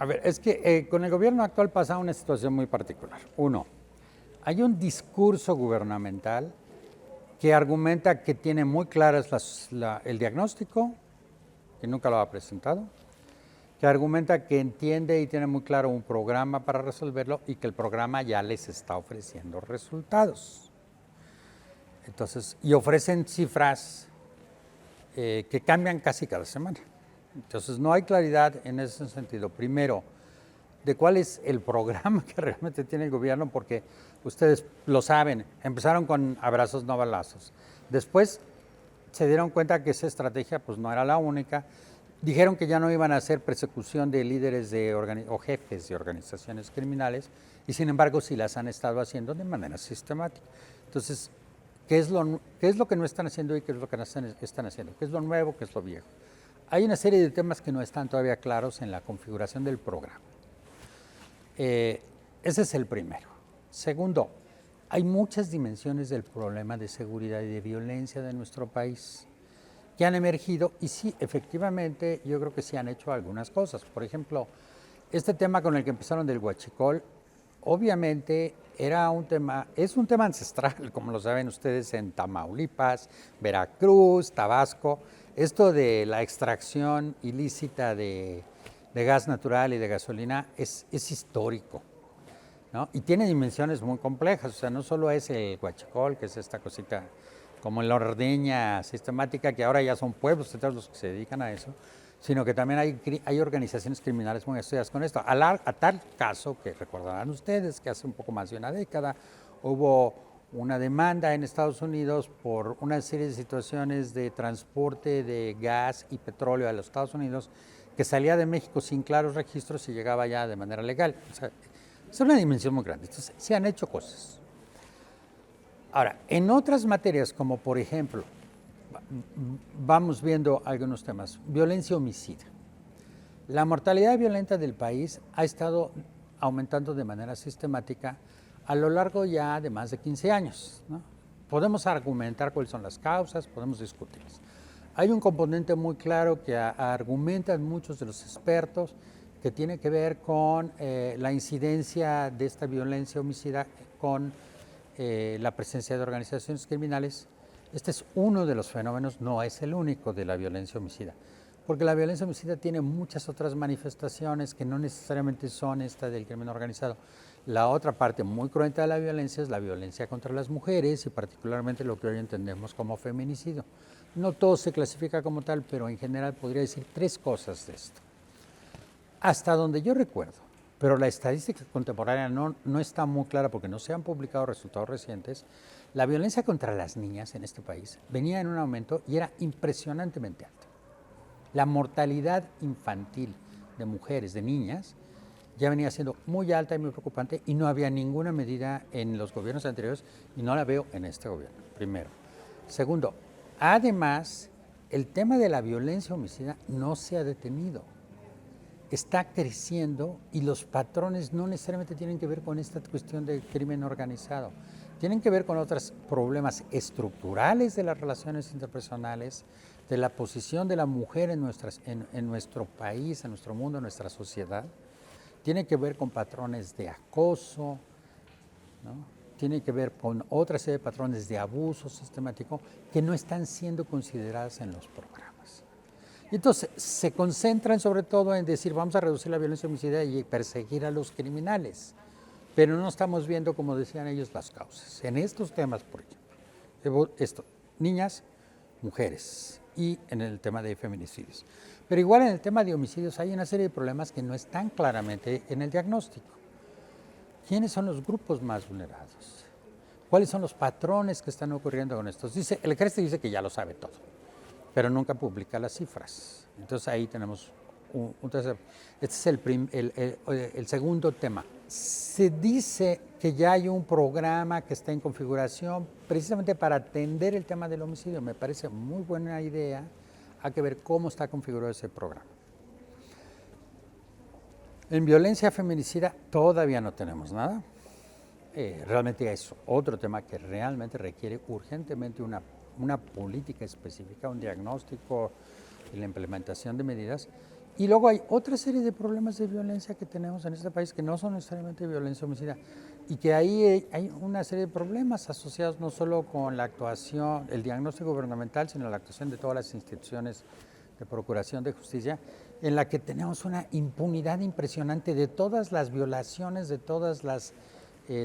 A ver, es que con el gobierno actual pasa una situación muy particular. Uno, hay un discurso gubernamental que argumenta que tiene muy claras el diagnóstico, que nunca lo ha presentado, que argumenta que entiende y tiene muy claro un programa para resolverlo y que el programa ya les está ofreciendo resultados. Entonces, y ofrecen cifras que cambian casi cada semana. Entonces, no hay claridad en ese sentido. Primero, de cuál es el programa que realmente tiene el gobierno, porque ustedes lo saben, empezaron con abrazos no balazos. Después se dieron cuenta que esa estrategia pues no era la única. Dijeron que ya no iban a hacer persecución de líderes o jefes de organizaciones criminales y sin embargo sí las han estado haciendo de manera sistemática. Entonces, ¿qué es lo que no están haciendo y qué es lo que están haciendo? ¿Qué es lo nuevo, qué es lo viejo? Hay una serie de temas que no están todavía claros en la configuración del programa. Ese es el primero. Segundo, hay muchas dimensiones del problema de seguridad y de violencia de nuestro país que han emergido y sí, efectivamente, yo creo que sí han hecho algunas cosas. Por ejemplo, este tema con el que empezaron del huachicol, obviamente es un tema ancestral, como lo saben ustedes, en Tamaulipas, Veracruz, Tabasco. Esto de la extracción ilícita de gas natural y de gasolina es histórico, ¿no? Y tiene dimensiones muy complejas, o sea, no solo es el huachicol, que es esta cosita como la ordeña sistemática, que ahora ya son pueblos enteros los que se dedican a eso, sino que también hay organizaciones criminales muy estudiadas con esto. A tal caso que recordarán ustedes que hace un poco más de una década hubo una demanda en Estados Unidos por una serie de situaciones de transporte de gas y petróleo a los Estados Unidos que salía de México sin claros registros y llegaba ya de manera legal. O sea, es una dimensión muy grande. Entonces, se han hecho cosas. Ahora, en otras materias, como por ejemplo, vamos viendo algunos temas. Violencia homicida. La mortalidad violenta del país ha estado aumentando de manera sistemática a lo largo ya de más de 15 años, ¿no? Podemos argumentar cuáles son las causas, podemos discutirlas. Hay un componente muy claro que argumentan muchos de los expertos que tiene que ver con la incidencia de esta violencia homicida con la presencia de organizaciones criminales. Este es uno de los fenómenos, no es el único de la violencia homicida, porque la violencia homicida tiene muchas otras manifestaciones que no necesariamente son esta del crimen organizado. La otra parte muy cruenta de la violencia es la violencia contra las mujeres y particularmente lo que hoy entendemos como feminicidio. No todo se clasifica como tal, pero en general podría decir tres cosas de esto. Hasta donde yo recuerdo, pero la estadística contemporánea no está muy clara porque no se han publicado resultados recientes, la violencia contra las niñas en este país venía en un aumento y era impresionantemente alta. La mortalidad infantil de mujeres, de niñas, ya venía siendo muy alta y muy preocupante y no había ninguna medida en los gobiernos anteriores y no la veo en este gobierno, primero. Segundo, además, el tema de la violencia homicida no se ha detenido. Está creciendo y los patrones no necesariamente tienen que ver con esta cuestión del crimen organizado. Tienen que ver con otros problemas estructurales de las relaciones interpersonales, de la posición de la mujer en nuestro país, en nuestro mundo, en nuestra sociedad. Tiene que ver con patrones de acoso, ¿no? Tiene que ver con otra serie de patrones de abuso sistemático que no están siendo consideradas en los programas. Y entonces se concentran sobre todo en decir vamos a reducir la violencia homicida y perseguir a los criminales, pero no estamos viendo, como decían ellos, las causas. En estos temas, por ejemplo, niñas, mujeres y en el tema de feminicidios. Pero igual en el tema de homicidios hay una serie de problemas que no están claramente en el diagnóstico. ¿Quiénes son los grupos más vulnerados? ¿Cuáles son los patrones que están ocurriendo con estos? El ejército dice que ya lo sabe todo, pero nunca publica las cifras. Entonces ahí tenemos un tercer. Este es el segundo tema. Se dice que ya hay un programa que está en configuración precisamente para atender el tema del homicidio. Me parece muy buena idea. Hay que ver cómo está configurado ese programa. En violencia feminicida todavía no tenemos nada. Realmente es otro tema que realmente requiere urgentemente una política específica, un diagnóstico y la implementación de medidas. Y luego hay otra serie de problemas de violencia que tenemos en este país que no son necesariamente violencia homicida y que ahí hay una serie de problemas asociados no solo con la actuación, el diagnóstico gubernamental, sino la actuación de todas las instituciones de procuración de justicia, en la que tenemos una impunidad impresionante de todas las violaciones, de todas las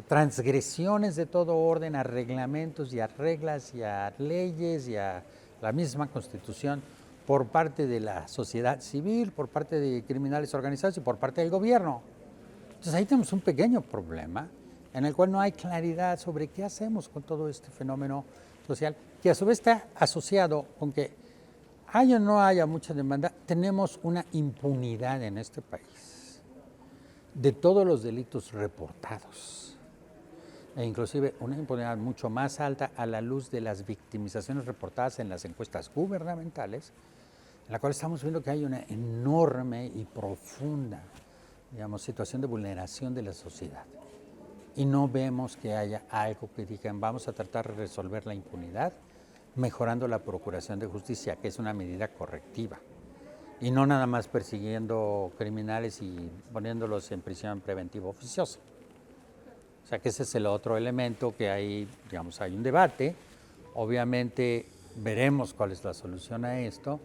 transgresiones de todo orden a reglamentos y a reglas y a leyes y a la misma Constitución por parte de la sociedad civil, por parte de criminales organizados y por parte del gobierno. Entonces ahí tenemos un pequeño problema en el cual no hay claridad sobre qué hacemos con todo este fenómeno social, que a su vez está asociado con que haya o no haya mucha demanda, tenemos una impunidad en este país de todos los delitos reportados e inclusive una impunidad mucho más alta a la luz de las victimizaciones reportadas en las encuestas gubernamentales, en la cual estamos viendo que hay una enorme y profunda, digamos, situación de vulneración de la sociedad. Y no vemos que haya algo que digan, vamos a tratar de resolver la impunidad mejorando la procuración de justicia, que es una medida correctiva. Y no nada más persiguiendo criminales y poniéndolos en prisión preventiva oficiosa. O sea que ese es el otro elemento que hay, digamos, hay un debate. Obviamente veremos cuál es la solución a esto,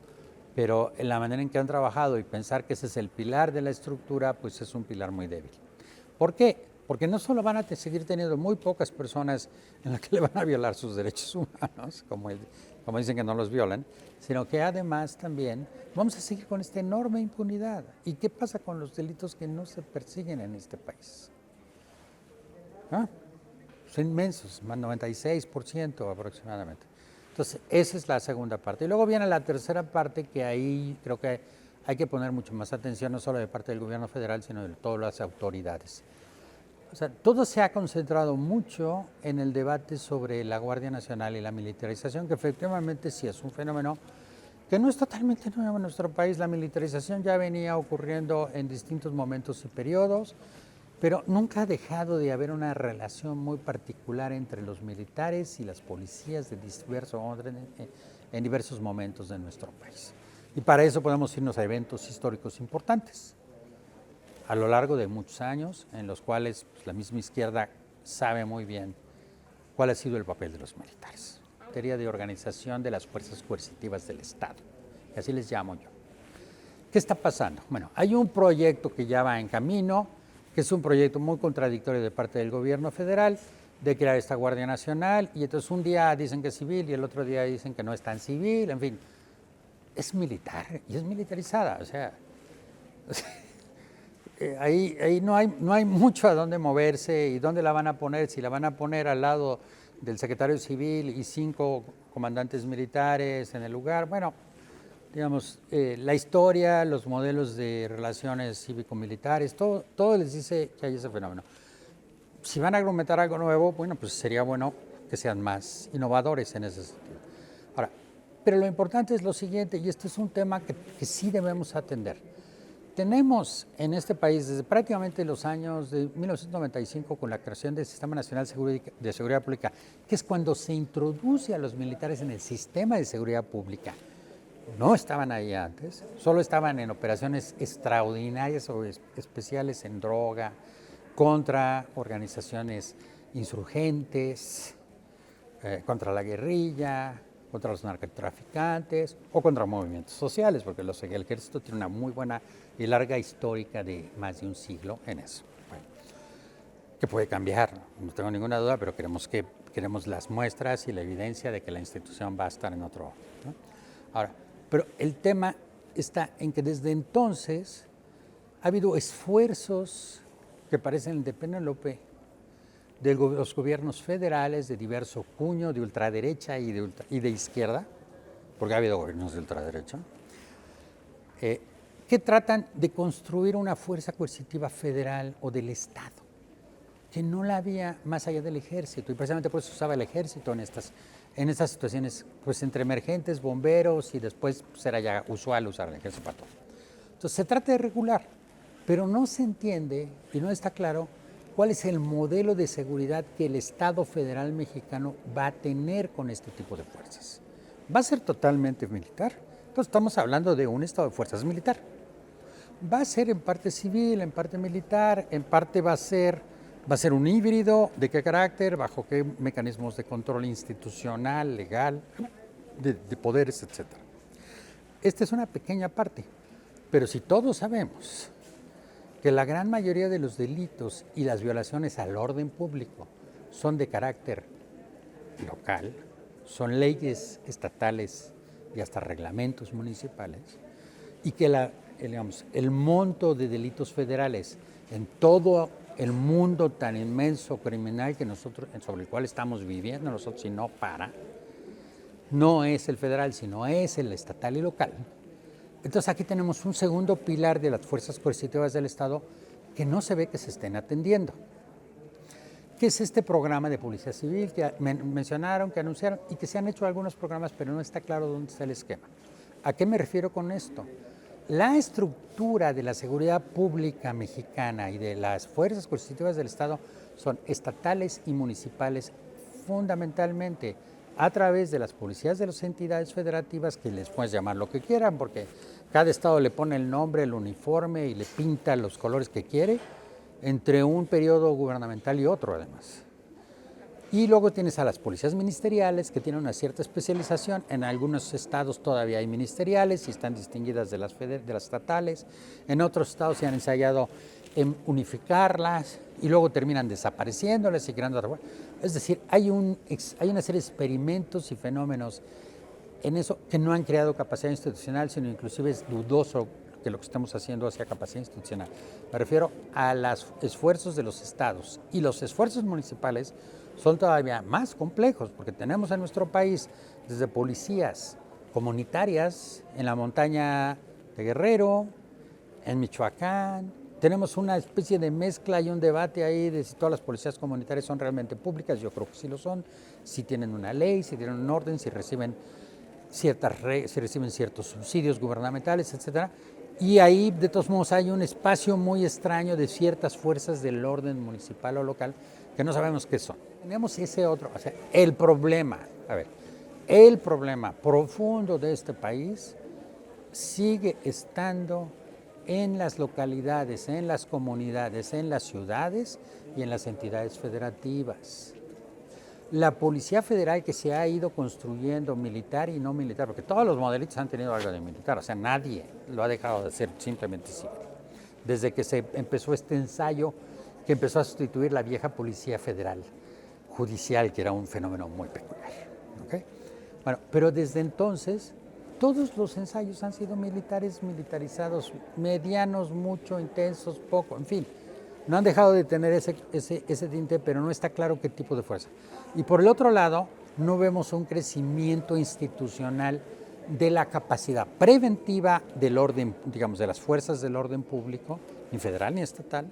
pero en la manera en que han trabajado y pensar que ese es el pilar de la estructura, pues es un pilar muy débil. ¿Por qué? Porque no solo van a seguir teniendo muy pocas personas en las que le van a violar sus derechos humanos, como dicen que no los violan, sino que además también vamos a seguir con esta enorme impunidad. ¿Y qué pasa con los delitos que no se persiguen en este país? Son inmensos, más 96% aproximadamente. Entonces, esa es la segunda parte. Y luego viene la tercera parte, que ahí creo que hay que poner mucho más atención, no solo de parte del gobierno federal, sino de todas las autoridades. O sea, todo se ha concentrado mucho en el debate sobre la Guardia Nacional y la militarización, que efectivamente sí es un fenómeno que no es totalmente nuevo en nuestro país. La militarización ya venía ocurriendo en distintos momentos y periodos, pero nunca ha dejado de haber una relación muy particular entre los militares y las policías de diverso orden en diversos momentos de nuestro país. Y para eso podemos irnos a eventos históricos importantes a lo largo de muchos años, en los cuales pues, la misma izquierda sabe muy bien cuál ha sido el papel de los militares. Materia de organización de las fuerzas coercitivas del Estado, y así les llamo yo. ¿Qué está pasando? Bueno, hay un proyecto que ya va en camino, que es un proyecto muy contradictorio de parte del gobierno federal, de crear esta Guardia Nacional, y entonces un día dicen que es civil y el otro día dicen que no es tan civil, en fin, es militar y es militarizada, o sea ahí no hay mucho a dónde moverse y dónde la van a poner, si la van a poner al lado del secretario civil y 5 comandantes militares en el lugar, bueno, digamos, la historia, los modelos de relaciones cívico-militares, todo les dice que hay ese fenómeno. Si van a argumentar algo nuevo, bueno, pues sería bueno que sean más innovadores en ese sentido. Ahora, pero lo importante es lo siguiente, y este es un tema que sí debemos atender. Tenemos en este país desde prácticamente los años de 1995 con la creación del Sistema Nacional de Seguridad Pública, que es cuando se introduce a los militares en el sistema de seguridad pública. No estaban ahí antes, solo estaban en operaciones extraordinarias o especiales en droga, contra organizaciones insurgentes, contra la guerrilla, contra los narcotraficantes o contra movimientos sociales, porque el ejército tiene una muy buena y larga histórica de más de un siglo en eso. Bueno, que puede cambiar, no tengo ninguna duda, pero queremos las muestras y la evidencia de que la institución va a estar en otro. ¿No? Ahora, pero el tema está en que desde entonces ha habido esfuerzos que parecen de Penélope de los gobiernos federales de diverso cuño, de ultraderecha y de izquierda, porque ha habido gobiernos de ultraderecha, que tratan de construir una fuerza coercitiva federal o del Estado, que no la había más allá del ejército, y precisamente por eso se usaba el ejército en estas situaciones, pues entre emergentes, bomberos, y después pues, era ya usual usar el ejército para todo. Entonces se trata de regular, pero no se entiende y no está claro cuál es el modelo de seguridad que el Estado federal mexicano va a tener con este tipo de fuerzas. ¿Va a ser totalmente militar? Entonces estamos hablando de un Estado de fuerzas militar. Va a ser en parte civil, en parte militar, en parte va a ser un híbrido. ¿De qué carácter? ¿Bajo qué mecanismos de control institucional, legal, de poderes, etcétera? Esta es una pequeña parte, pero si todos sabemos que la gran mayoría de los delitos y las violaciones al orden público son de carácter local, son leyes estatales y hasta reglamentos municipales, y que el monto de delitos federales en todo el mundo tan inmenso criminal que sobre el cual estamos viviendo nosotros y no es el federal, sino es el estatal y local. Entonces aquí tenemos un segundo pilar de las fuerzas coercitivas del Estado que no se ve que se estén atendiendo, que es este programa de policía civil que mencionaron, que anunciaron y que se han hecho algunos programas, pero no está claro dónde está el esquema. ¿A qué me refiero con esto? La estructura de la seguridad pública mexicana y de las fuerzas coercitivas del Estado son estatales y municipales fundamentalmente a través de las policías de las entidades federativas, que les puedes llamar lo que quieran, porque cada estado le pone el nombre, el uniforme y le pinta los colores que quiere, entre un periodo gubernamental y otro además. Y luego tienes a las policías ministeriales, que tienen una cierta especialización. En algunos estados todavía hay ministeriales y están distinguidas de las estatales. En otros estados se han ensayado en unificarlas y luego terminan desapareciéndolas y creando otra. Es decir, hay una serie de experimentos y fenómenos en eso que no han creado capacidad institucional, sino inclusive es dudoso que lo que estamos haciendo sea capacidad institucional. Me refiero a los esfuerzos de los estados, y los esfuerzos municipales son todavía más complejos, porque tenemos en nuestro país desde policías comunitarias en la montaña de Guerrero, en Michoacán. Tenemos una especie de mezcla y un debate ahí de si todas las policías comunitarias son realmente públicas. Yo creo que sí lo son, si tienen una ley, si tienen un orden, si reciben ciertos subsidios gubernamentales, etcétera. Y ahí, de todos modos, hay un espacio muy extraño de ciertas fuerzas del orden municipal o local que no sabemos qué son. Tenemos ese otro, o sea, el problema profundo de este país sigue estando en las localidades, en las comunidades, en las ciudades y en las entidades federativas. La Policía Federal que se ha ido construyendo, militar y no militar, porque todos los modelitos han tenido algo de militar, o sea, nadie lo ha dejado de ser simplemente civil. Desde que se empezó este ensayo que empezó a sustituir la vieja Policía Federal judicial, que era un fenómeno muy peculiar. ¿Okay? Bueno, pero desde entonces todos los ensayos han sido militares, militarizados, medianos, mucho, intensos, poco, en fin. No han dejado de tener ese tinte, pero no está claro qué tipo de fuerza. Y por el otro lado, no vemos un crecimiento institucional de la capacidad preventiva del orden, digamos, de las fuerzas del orden público, ni federal ni estatal,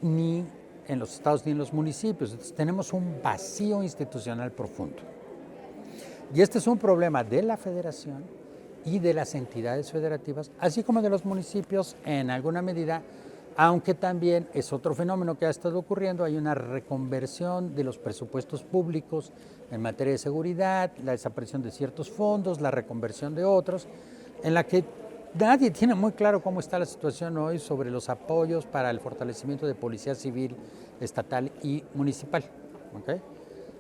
ni en los estados ni en los municipios. Entonces, tenemos un vacío institucional profundo. Y este es un problema de la federación y de las entidades federativas, así como de los municipios en alguna medida, aunque también es otro fenómeno que ha estado ocurriendo. Hay una reconversión de los presupuestos públicos en materia de seguridad, la desaparición de ciertos fondos, la reconversión de otros, en la que nadie tiene muy claro cómo está la situación hoy sobre los apoyos para el fortalecimiento de policía civil, estatal y municipal. ¿Okay?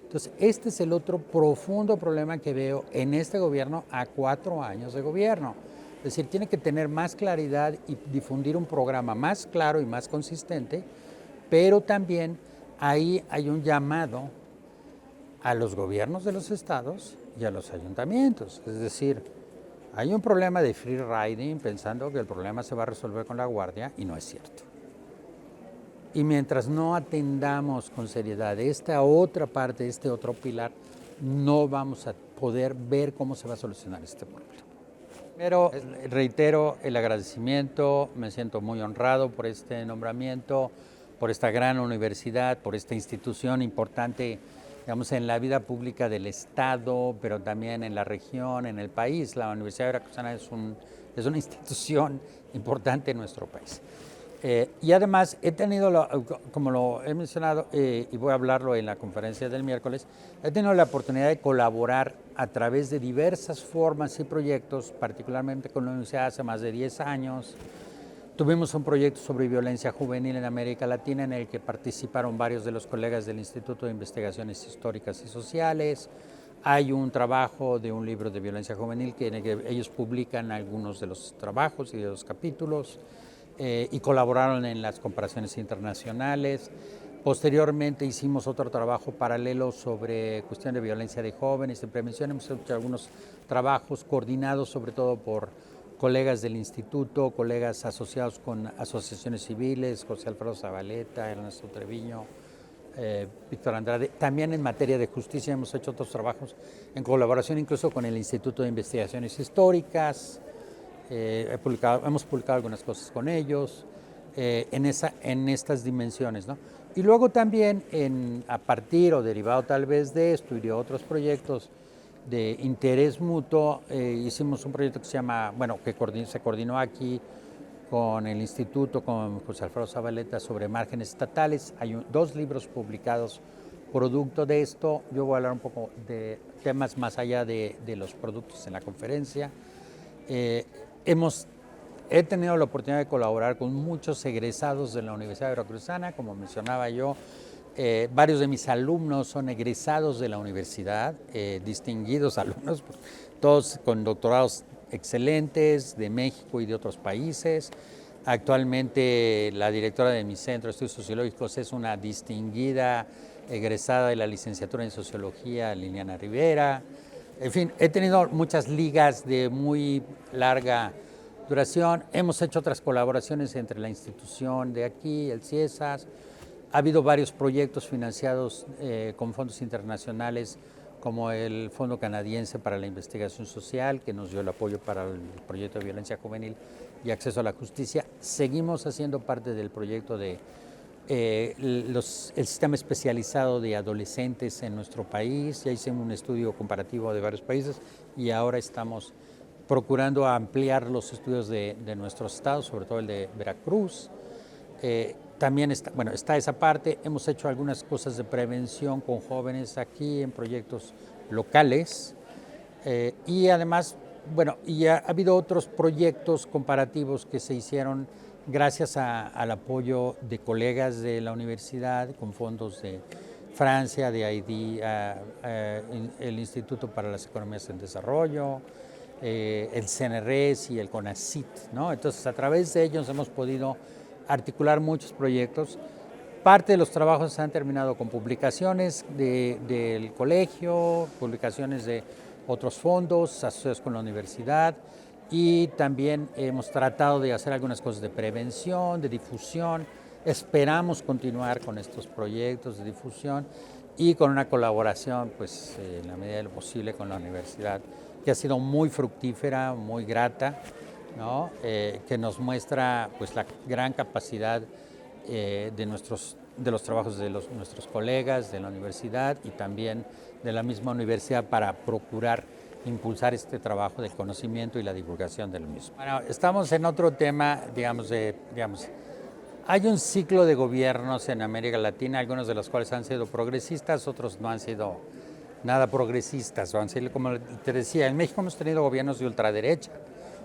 Entonces, este es el otro profundo problema que veo en este gobierno a 4 años de gobierno. Es decir, tiene que tener más claridad y difundir un programa más claro y más consistente, pero también ahí hay un llamado a los gobiernos de los estados y a los ayuntamientos. Es decir, hay un problema de free riding pensando que el problema se va a resolver con la guardia, y no es cierto. Y mientras no atendamos con seriedad esta otra parte, este otro pilar, no vamos a poder ver cómo se va a solucionar este problema. Primero, reitero el agradecimiento, me siento muy honrado por este nombramiento, por esta gran universidad, por esta institución importante, digamos, en la vida pública del Estado, pero también en la región, en el país. La Universidad Veracruzana es una institución importante en nuestro país. Y además he tenido, como lo he mencionado, y voy a hablarlo en la conferencia del miércoles, he tenido la oportunidad de colaborar a través de diversas formas y proyectos, particularmente con la universidad hace más de 10 años, Tuvimos un proyecto sobre violencia juvenil en América Latina en el que participaron varios de los colegas del Instituto de Investigaciones Históricas y Sociales. Hay un trabajo de un libro de violencia juvenil en el que ellos publican algunos de los trabajos y de los capítulos y colaboraron en las comparaciones internacionales. Posteriormente hicimos otro trabajo paralelo sobre cuestión de violencia de jóvenes, de prevención. Hemos hecho algunos trabajos coordinados sobre todo por colegas del instituto, colegas asociados con asociaciones civiles, José Alfredo Zabaleta, Ernesto Treviño, Víctor Andrade. También en materia de justicia hemos hecho otros trabajos en colaboración incluso con el Instituto de Investigaciones Históricas. Hemos publicado algunas cosas con ellos en estas dimensiones, ¿no? Y luego también a partir o derivado tal vez de esto y de otros proyectos de interés mutuo, hicimos un proyecto que se llama, bueno, que se coordinó aquí con el instituto, con José Alfredo Zabaleta, sobre márgenes estatales. Hay 2 libros publicados producto de esto. Yo voy a hablar un poco de temas más allá de los productos en la conferencia. He tenido la oportunidad de colaborar con muchos egresados de la Universidad Veracruzana, como mencionaba yo. Varios de mis alumnos son egresados de la universidad, distinguidos alumnos, todos con doctorados excelentes de México y de otros países. Actualmente la directora de mi Centro de Estudios Sociológicos es una distinguida egresada de la licenciatura en Sociología, Liliana Rivera. En fin, he tenido muchas ligas de muy larga duración. Hemos hecho otras colaboraciones entre la institución de aquí, el CIESAS. Ha habido varios proyectos financiados con fondos internacionales, como el Fondo Canadiense para la Investigación Social, que nos dio el apoyo para el proyecto de violencia juvenil y acceso a la justicia. Seguimos haciendo parte del proyecto de el sistema especializado de adolescentes en nuestro país. Ya hicimos un estudio comparativo de varios países y ahora estamos procurando ampliar los estudios de nuestros estados, sobre todo el de Veracruz. También está esa parte. Hemos hecho algunas cosas de prevención con jóvenes aquí en proyectos locales. Y además, y ha habido otros proyectos comparativos que se hicieron gracias al apoyo de colegas de la universidad con fondos de Francia, de Haití, el Instituto para las Economías en Desarrollo, el CNRS y el CONACYT, ¿no? Entonces, a través de ellos hemos podido articular muchos proyectos. Parte de los trabajos se han terminado con publicaciones del colegio, publicaciones de otros fondos asociados con la universidad, y también hemos tratado de hacer algunas cosas de prevención, de difusión. Esperamos continuar con estos proyectos de difusión y con una colaboración, pues, en la medida de lo posible con la universidad, que ha sido muy fructífera, muy grata, ¿no? Que nos muestra, pues, la gran capacidad de los trabajos de nuestros colegas de la universidad y también de la misma universidad para procurar impulsar este trabajo del conocimiento y la divulgación del mismo. Bueno, estamos en otro tema, hay un ciclo de gobiernos en América Latina, algunos de los cuales han sido progresistas, otros no han sido nada progresistas, o han sido, como te decía, en México hemos tenido gobiernos de ultraderecha.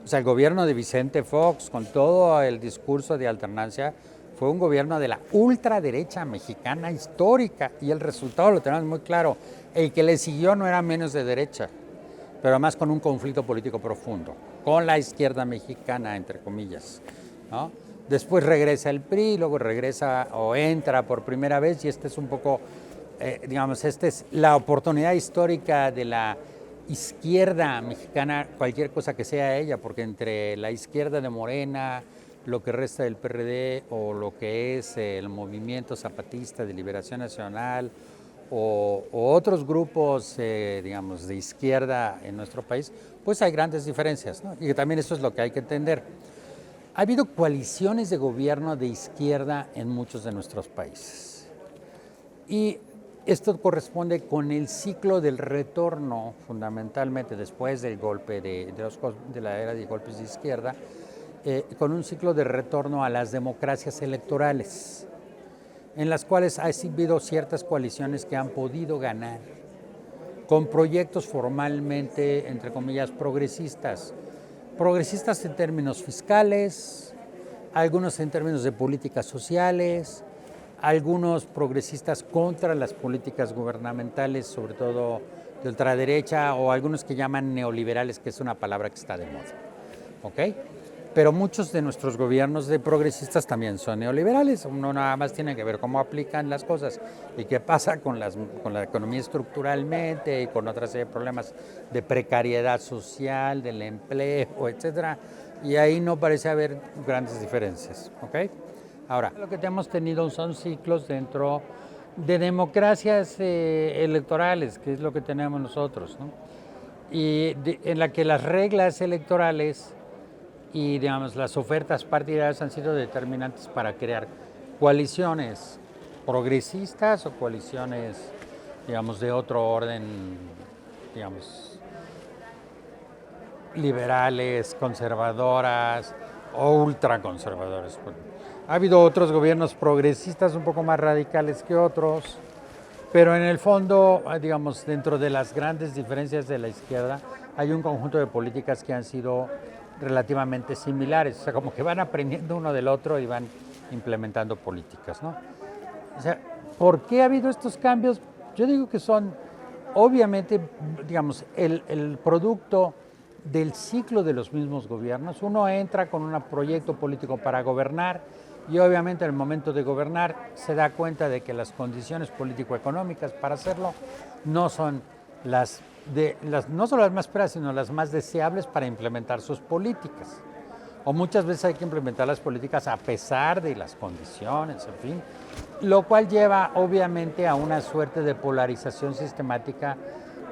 O sea, el gobierno de Vicente Fox, con todo el discurso de alternancia, fue un gobierno de la ultraderecha mexicana histórica, y el resultado lo tenemos muy claro. El que le siguió no era menos de derecha, pero además con un conflicto político profundo, con la izquierda mexicana, entre comillas, ¿no? Después regresa el PRI, luego regresa o entra por primera vez, y este es un poco, esta es la oportunidad histórica de la izquierda mexicana, cualquier cosa que sea ella, porque entre la izquierda de Morena, lo que resta del PRD, o lo que es el movimiento zapatista de Liberación Nacional, o otros grupos, de izquierda en nuestro país, pues hay grandes diferencias, ¿no? Y también eso es lo que hay que entender. Ha habido coaliciones de gobierno de izquierda en muchos de nuestros países. Y esto corresponde con el ciclo del retorno, fundamentalmente después del golpe de la era de golpes de izquierda, con un ciclo de retorno a las democracias electorales, en las cuales ha habido ciertas coaliciones que han podido ganar con proyectos formalmente, entre comillas, progresistas en términos fiscales, algunos en términos de políticas sociales, algunos progresistas contra las políticas gubernamentales, sobre todo de ultraderecha, o algunos que llaman neoliberales, que es una palabra que está de moda. ¿Ok? Pero muchos de nuestros gobiernos de progresistas también son neoliberales. Uno nada más tiene que ver cómo aplican las cosas y qué pasa con la economía estructuralmente y con otra serie de problemas de precariedad social, del empleo, etcétera. Y ahí no parece haber grandes diferencias. ¿Ok? Ahora, lo que hemos tenido son ciclos dentro de democracias electorales, que es lo que tenemos nosotros, ¿no? Y en la que las reglas electorales y digamos las ofertas partidarias han sido determinantes para crear coaliciones progresistas o coaliciones, digamos, de otro orden, digamos, liberales, conservadoras o ultraconservadoras. Ha habido otros gobiernos progresistas un poco más radicales que otros, pero en el fondo, digamos, dentro de las grandes diferencias de la izquierda, hay un conjunto de políticas que han sido relativamente similares, o sea, como que van aprendiendo uno del otro y van implementando políticas, ¿no? O sea, ¿por qué ha habido estos cambios? Yo digo que son, obviamente, digamos, el producto del ciclo de los mismos gobiernos. Uno entra con un proyecto político para gobernar y obviamente en el momento de gobernar se da cuenta de que las condiciones político-económicas para hacerlo no son no solo las más esperadas, sino las más deseables para implementar sus políticas. O muchas veces hay que implementar las políticas a pesar de las condiciones, en fin, lo cual lleva obviamente a una suerte de polarización sistemática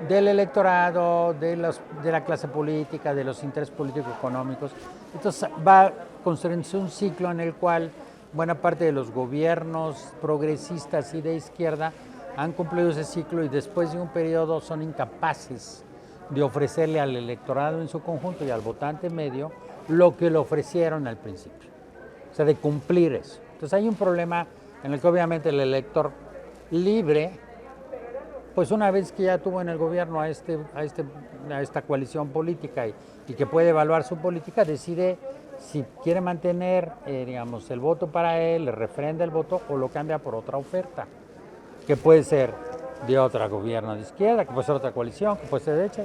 del electorado, de la clase política, de los intereses político-económicos. Entonces va construyéndose un ciclo en el cual buena parte de los gobiernos progresistas y de izquierda han cumplido ese ciclo y después de un periodo son incapaces de ofrecerle al electorado en su conjunto y al votante medio lo que le ofrecieron al principio, o sea, de cumplir eso. Entonces hay un problema en el que obviamente el elector libre, pues una vez que ya tuvo en el gobierno a esta coalición política y que puede evaluar su política, decide si quiere mantener, digamos, el voto para él, le refrenda el voto o lo cambia por otra oferta, que puede ser de otro gobierno de izquierda, que puede ser otra coalición, que puede ser de derecha.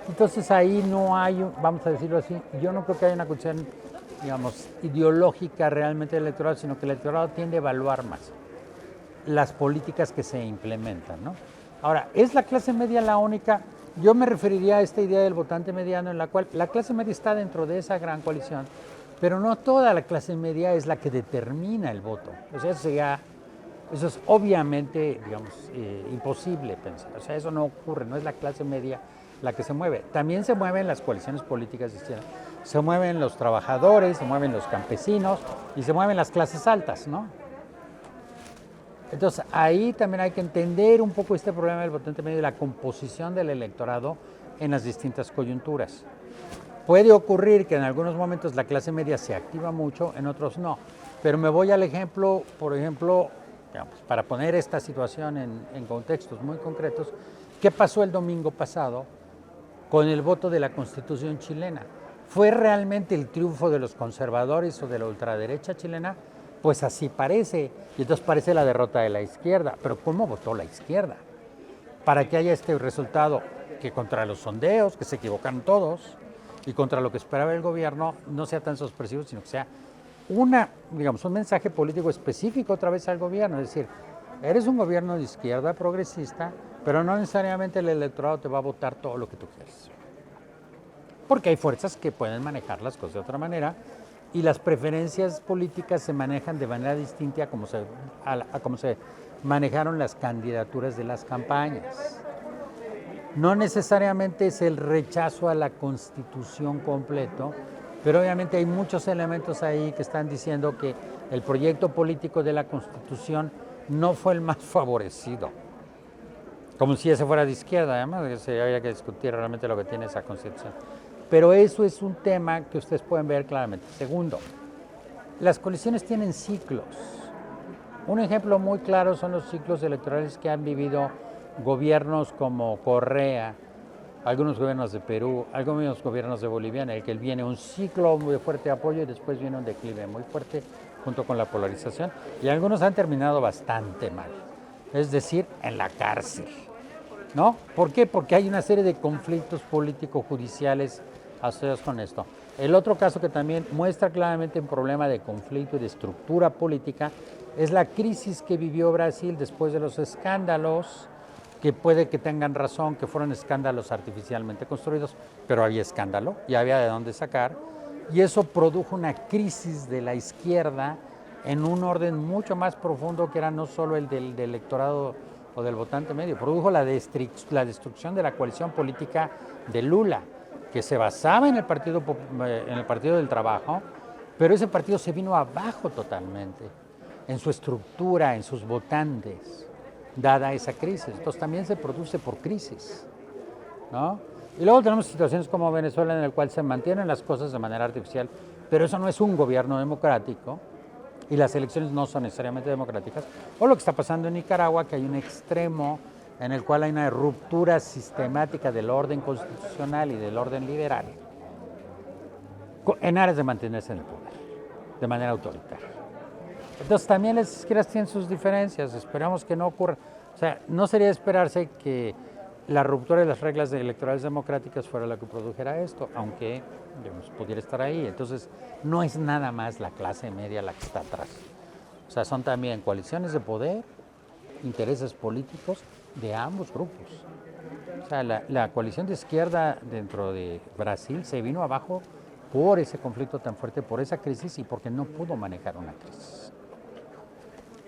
Entonces ahí no hay, vamos a decirlo así, yo no creo que haya una cuestión, digamos, ideológica realmente electoral, sino que el electorado tiende a evaluar más las políticas que se implementan, ¿no? Ahora, ¿es la clase media la única? Yo me referiría a esta idea del votante mediano, en la cual la clase media está dentro de esa gran coalición, pero no toda la clase media es la que determina el voto. O sea, eso es obviamente, digamos, imposible pensar. O sea, eso no ocurre, no es la clase media la que se mueve. También se mueven las coaliciones políticas de izquierda. Se mueven los trabajadores, se mueven los campesinos y se mueven las clases altas, ¿no? Entonces, ahí también hay que entender un poco este problema del votante medio y la composición del electorado en las distintas coyunturas. Puede ocurrir que en algunos momentos la clase media se activa mucho, en otros no. Pero me voy al ejemplo, por ejemplo, digamos, para poner esta situación en contextos muy concretos, ¿qué pasó el domingo pasado con el voto de la Constitución chilena? ¿Fue realmente el triunfo de los conservadores o de la ultraderecha chilena? Pues así parece, y entonces parece la derrota de la izquierda. Pero ¿cómo votó la izquierda? Para que haya este resultado, que contra los sondeos, que se equivocaron todos, y contra lo que esperaba el gobierno, no sea tan sorpresivo, sino que sea un mensaje político específico otra vez al gobierno. Es decir, eres un gobierno de izquierda progresista, pero no necesariamente el electorado te va a votar todo lo que tú quieres. Porque hay fuerzas que pueden manejar las cosas de otra manera, y las preferencias políticas se manejan de manera distinta a cómo se manejaron las candidaturas de las campañas. No necesariamente es el rechazo a la Constitución completo, pero obviamente hay muchos elementos ahí que están diciendo que el proyecto político de la Constitución no fue el más favorecido. Como si ese fuera de izquierda, además, había que discutir realmente lo que tiene esa Constitución. Pero eso es un tema que ustedes pueden ver claramente. Segundo, las coaliciones tienen ciclos. Un ejemplo muy claro son los ciclos electorales que han vivido gobiernos como Correa algunos gobiernos de Perú, algunos gobiernos de Bolivia, en el que viene un ciclo muy fuerte de apoyo y después viene un declive muy fuerte junto con la polarización, y algunos han terminado bastante mal, es decir, en la cárcel, ¿no? ¿Por qué? Porque hay una serie de conflictos político-judiciales asociados con esto. El otro caso que también muestra claramente un problema de conflicto y de estructura política es la crisis que vivió Brasil después de los escándalos, que puede que tengan razón, que fueron escándalos artificialmente construidos, pero había escándalo y había de dónde sacar, y eso produjo una crisis de la izquierda en un orden mucho más profundo que era no solo el del electorado o del votante medio, produjo la destrucción de la coalición política de Lula, que se basaba en el Partido del Trabajo, pero ese partido se vino abajo totalmente, en su estructura, en sus votantes, dada esa crisis. Entonces también se produce por crisis, ¿no? Y luego tenemos situaciones como Venezuela, en el cual se mantienen las cosas de manera artificial, pero eso no es un gobierno democrático, y las elecciones no son necesariamente democráticas, o lo que está pasando en Nicaragua, que hay un extremo en el cual hay una ruptura sistemática del orden constitucional y del orden liberal, en aras de mantenerse en el poder, de manera autoritaria. Entonces también las izquierdas tienen sus diferencias, esperamos que no ocurra. O sea, no sería de esperarse que la ruptura de las reglas electorales democráticas fuera la que produjera esto, aunque digamos, pudiera estar ahí. Entonces, no es nada más la clase media la que está atrás. O sea, son también coaliciones de poder, intereses políticos de ambos grupos. O sea, la coalición de izquierda dentro de Brasil se vino abajo por ese conflicto tan fuerte, por esa crisis y porque no pudo manejar una crisis,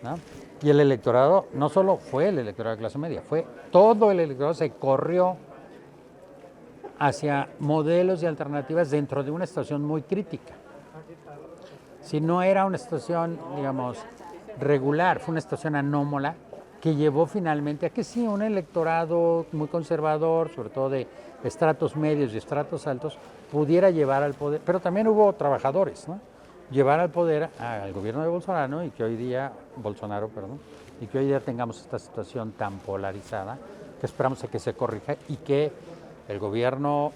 ¿no? Y el electorado, no solo fue el electorado de clase media, fue todo el electorado se corrió hacia modelos y alternativas dentro de una situación muy crítica. Si no era una situación, digamos, regular, fue una situación anómala que llevó finalmente a que sí, un electorado muy conservador, sobre todo de estratos medios y estratos altos, pudiera llevar al poder, pero también hubo trabajadores, ¿no? Llevar al poder al gobierno de Bolsonaro y que hoy día, y que hoy día tengamos esta situación tan polarizada, que esperamos a que se corrija y que el gobierno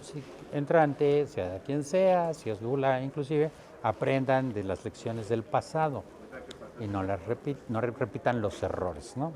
entrante, sea quien sea, si es Lula inclusive, aprendan de las lecciones del pasado y no repitan los errores, ¿no?